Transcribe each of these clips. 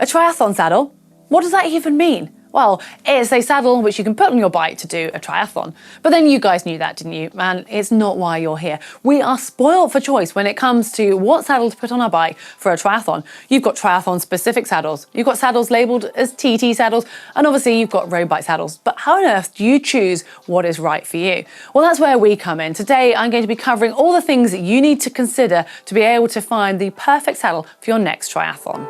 A triathlon saddle? What does that even mean? Well, it's a saddle which you can put on your bike to do a triathlon. But then you guys knew that, didn't you? And it's not why you're here. We are spoiled for choice when it comes to what saddle to put on our bike for a triathlon. You've got triathlon specific saddles. You've got saddles labeled as TT saddles, and obviously you've got road bike saddles. But how on earth do you choose what is right for you? Well, that's where we come in. Today, I'm going to be covering all the things that you need to consider to be able to find the perfect saddle for your next triathlon.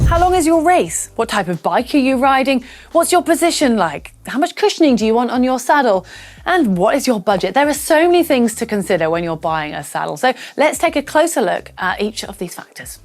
How long is your race? What type of bike are you riding? What's your position like? How much cushioning do you want on your saddle? And what is your budget? There are so many things to consider when you're buying a saddle. So let's take a closer look at each of these factors.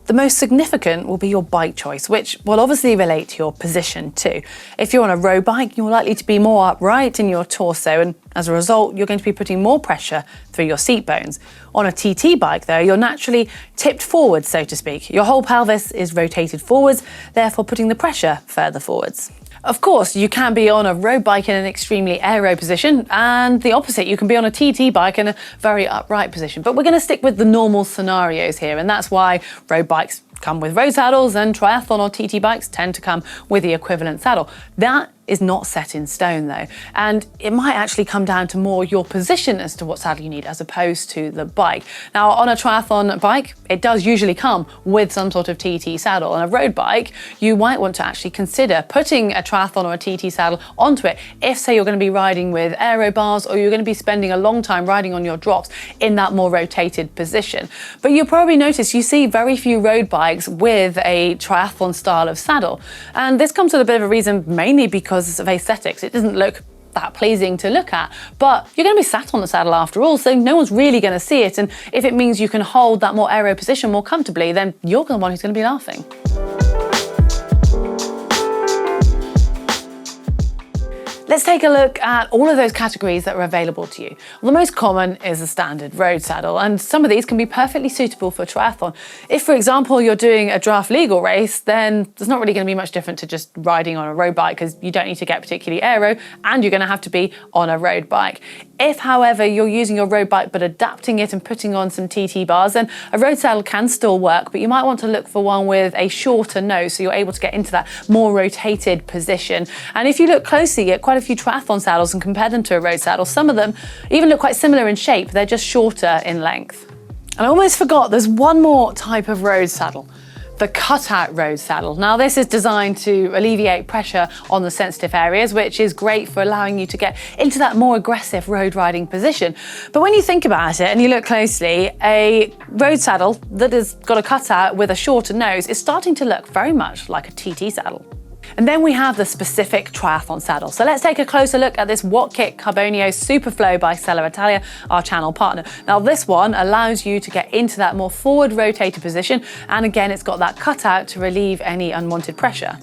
The most significant will be your bike choice, which will obviously relate to your position too. If you're on a road bike, you're likely to be more upright in your torso, and as a result, you're going to be putting more pressure through your seat bones. On a TT bike though, you're naturally tipped forward, so to speak. Your whole pelvis is rotated forwards, therefore putting the pressure further forwards. Of course, you can be on a road bike in an extremely aero position, and the opposite, you can be on a TT bike in a very upright position. But we're going to stick with the normal scenarios here, and that's why road bikes come with road saddles and triathlon or TT bikes tend to come with the equivalent saddle. That is not set in stone though, and it might actually come down to more your position as to what saddle you need as opposed to the bike. Now, on a triathlon bike, it does usually come with some sort of TT saddle. On a road bike, you might want to actually consider putting a triathlon or a TT saddle onto it if, say, you're going to be riding with aero bars or you're going to be spending a long time riding on your drops in that more rotated position. But you'll probably notice you see very few road bikes with a triathlon style of saddle, and this comes with a bit of a reason, mainly because of aesthetics. It doesn't look that pleasing to look at, but you're going to be sat on the saddle after all, so no one's really going to see it, and if it means you can hold that more aero position more comfortably, then you're the one who's going to be laughing. Let's take a look at all of those categories that are available to you. Well, the most common is a standard road saddle, and some of these can be perfectly suitable for triathlon. If, for example, you're doing a draft legal race, then there's not really going to be much different to just riding on a road bike, because you don't need to get particularly aero, and you're going to have to be on a road bike. If, however, you're using your road bike but adapting it and putting on some TT bars, then a road saddle can still work, but you might want to look for one with a shorter nose so you're able to get into that more rotated position. And if you look closely at quite a few triathlon saddles and compare them to a road saddle, some of them even look quite similar in shape. They're just shorter in length. And I almost forgot, there's one more type of road saddle. The cutout road saddle. Now, this is designed to alleviate pressure on the sensitive areas, which is great for allowing you to get into that more aggressive road riding position. But when you think about it and you look closely, a road saddle that has got a cutout with a shorter nose is starting to look very much like a TT saddle. And then we have the specific triathlon saddle. So let's take a closer look at this Wattkit Carbonio Superflow by Sella Italia, our channel partner. Now, this one allows you to get into that more forward rotated position, and again, it's got that cutout to relieve any unwanted pressure.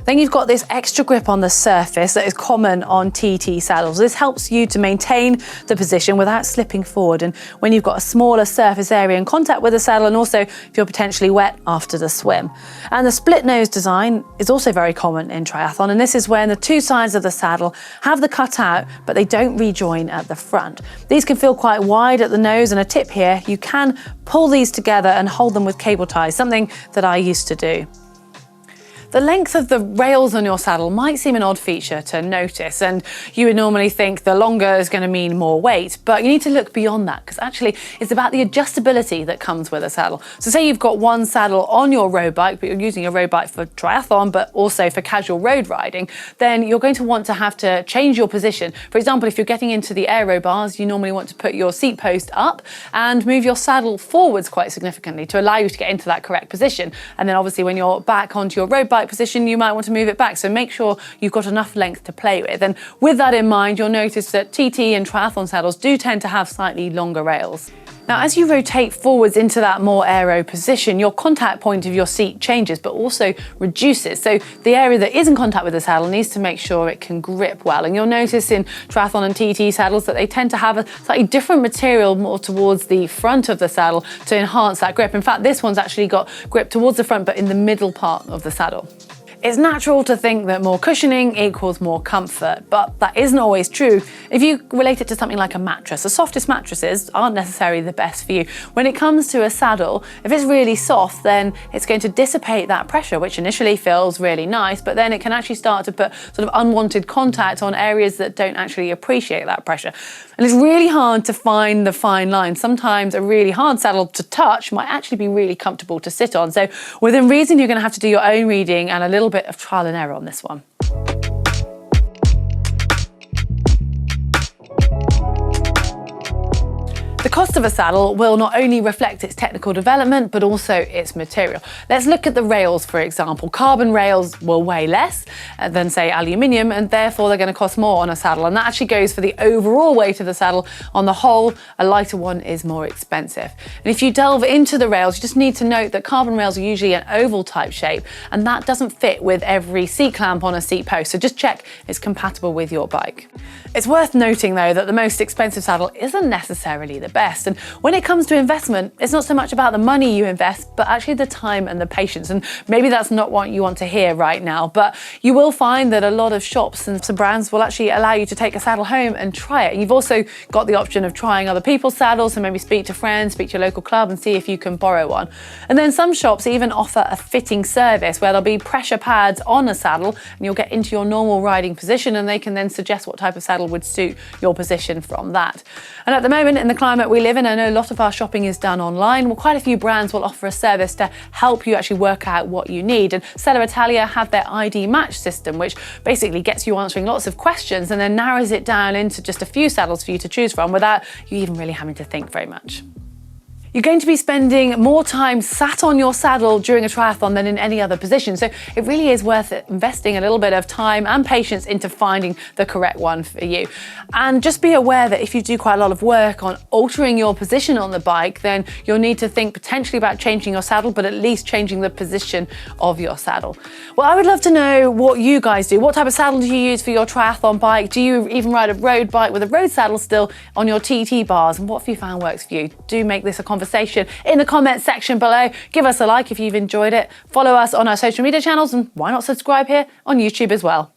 Then you've got this extra grip on the surface that is common on TT saddles. This helps you to maintain the position without slipping forward, and when you've got a smaller surface area in contact with the saddle, and also if you're potentially wet after the swim. And the split nose design is also very common in triathlon, and this is when the two sides of the saddle have the cutout but they don't rejoin at the front. These can feel quite wide at the nose, and a tip here, you can pull these together and hold them with cable ties, something that I used to do. The length of the rails on your saddle might seem an odd feature to notice, and you would normally think the longer is going to mean more weight, but you need to look beyond that, because actually it's about the adjustability that comes with a saddle. So say you've got one saddle on your road bike, but you're using a road bike for triathlon, but also for casual road riding, then you're going to want to have to change your position. For example, if you're getting into the aero bars, you normally want to put your seat post up and move your saddle forwards quite significantly to allow you to get into that correct position. And then obviously when you're back onto your road bike position, you might want to move it back. So make sure you've got enough length to play with. And with that in mind, you'll notice that TT and triathlon saddles do tend to have slightly longer rails. Now, as you rotate forwards into that more aero position, your contact point of your seat changes, but also reduces. So the area that is in contact with the saddle needs to make sure it can grip well. And you'll notice in triathlon and TT saddles that they tend to have a slightly different material more towards the front of the saddle to enhance that grip. In fact, this one's actually got grip towards the front, but in the middle part of the saddle. It's natural to think that more cushioning equals more comfort, but that isn't always true. If you relate it to something like a mattress, the softest mattresses aren't necessarily the best for you. When it comes to a saddle, if it's really soft, then it's going to dissipate that pressure, which initially feels really nice, but then it can actually start to put sort of unwanted contact on areas that don't actually appreciate that pressure. And it's really hard to find the fine line. Sometimes a really hard saddle to touch might actually be really comfortable to sit on. So within reason, you're going to have to do your own reading and a little bit of trial and error on this one. The cost of a saddle will not only reflect its technical development, but also its material. Let's look at the rails, for example. Carbon rails will weigh less than, say, aluminium, and therefore they're going to cost more on a saddle. And that actually goes for the overall weight of the saddle. On the whole, a lighter one is more expensive. And if you delve into the rails, you just need to note that carbon rails are usually an oval type shape, and that doesn't fit with every seat clamp on a seat post. So just check it's compatible with your bike. It's worth noting, though, that the most expensive saddle isn't necessarily the best. And when it comes to investment, it's not so much about the money you invest, but actually the time and the patience. And maybe that's not what you want to hear right now, but you will find that a lot of shops and some brands will actually allow you to take a saddle home and try it. You've also got the option of trying other people's saddles, so maybe speak to friends, speak to your local club and see if you can borrow one. And then some shops even offer a fitting service where there'll be pressure pads on a saddle and you'll get into your normal riding position, and they can then suggest what type of saddle would suit your position from that. And at the moment, in the climate we live in, I know a lot of our shopping is done online. Well, quite a few brands will offer a service to help you actually work out what you need. And Seller Italia have their ID match system, which basically gets you answering lots of questions and then narrows it down into just a few saddles for you to choose from without you even really having to think very much. You're going to be spending more time sat on your saddle during a triathlon than in any other position. So it really is worth it investing a little bit of time and patience into finding the correct one for you. And just be aware that if you do quite a lot of work on altering your position on the bike, then you'll need to think potentially about changing your saddle, but at least changing the position of your saddle. Well, I would love to know what you guys do. What type of saddle do you use for your triathlon bike? Do you even ride a road bike with a road saddle still on your TT bars? And what have you found works for you? Do make this a conversation in the comments section below. Give us a like if you've enjoyed it. Follow us on our social media channels, and why not subscribe here on YouTube as well.